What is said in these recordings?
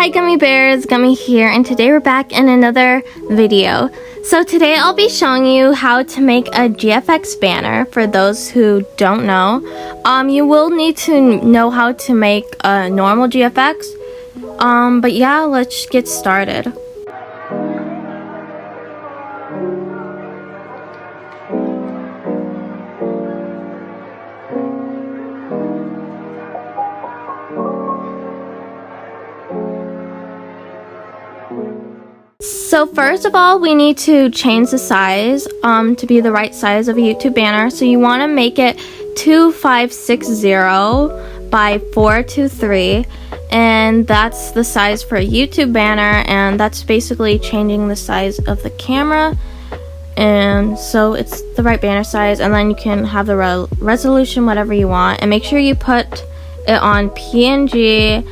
Hi Gummy Bears, Gummy here, and today we're back in another video. So today I'll be showing you how to make a GFX banner for those who don't know. You will need to know how to make a normal GFX. But yeah, let's get started. So first of all, we need to change the size to be the right size of a YouTube banner. So you want to make it 2560 by 423, and that's the size for a YouTube banner, and that's basically changing the size of the camera, and so it's the right banner size. And then you can have the resolution whatever you want, and make sure you put it on PNG.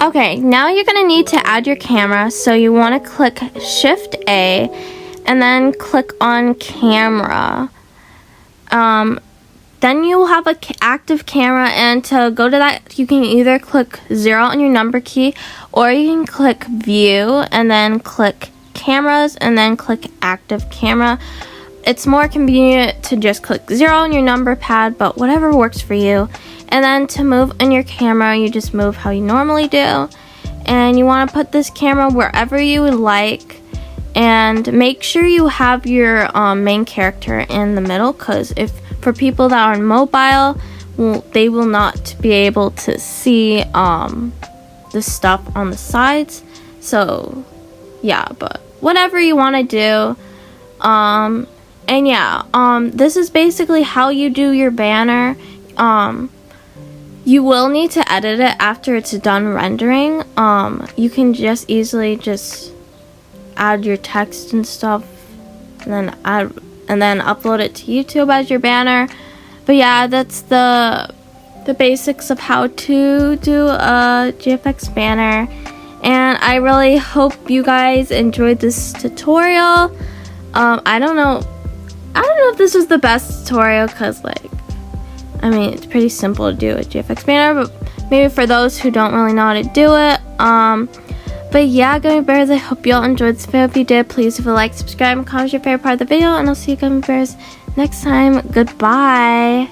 Okay, now you're going to need to add your camera, so you want to click Shift A and then click on Camera. Then you will have an active camera, and to go to that you can either click 0 on your number key, or you can click View and then click Cameras and then click Active Camera. It's more convenient to just click 0 on your number pad, but whatever works for you. And then to move in your camera, you just move how you normally do. And you want to put this camera wherever you would like. And make sure you have your main character in the middle, because for people that are mobile, they will not be able to see the stuff on the sides. So yeah, but whatever you want to do. And yeah, this is basically how you do your banner. You will need to edit it after it's done rendering. You can just easily add your text and stuff, and then upload it to YouTube as your banner. But yeah, that's the basics of how to do a GFX banner. And I really hope you guys enjoyed this tutorial. I don't know if this was the best tutorial, because it's pretty simple to do a GFX banner, but maybe for those who don't really know how to do it. But yeah, Gummy Bears, I hope you all enjoyed this video. If you did, please leave a like, subscribe, and comment your favorite part of the video, and I'll see you Gummy Bears next time. Goodbye.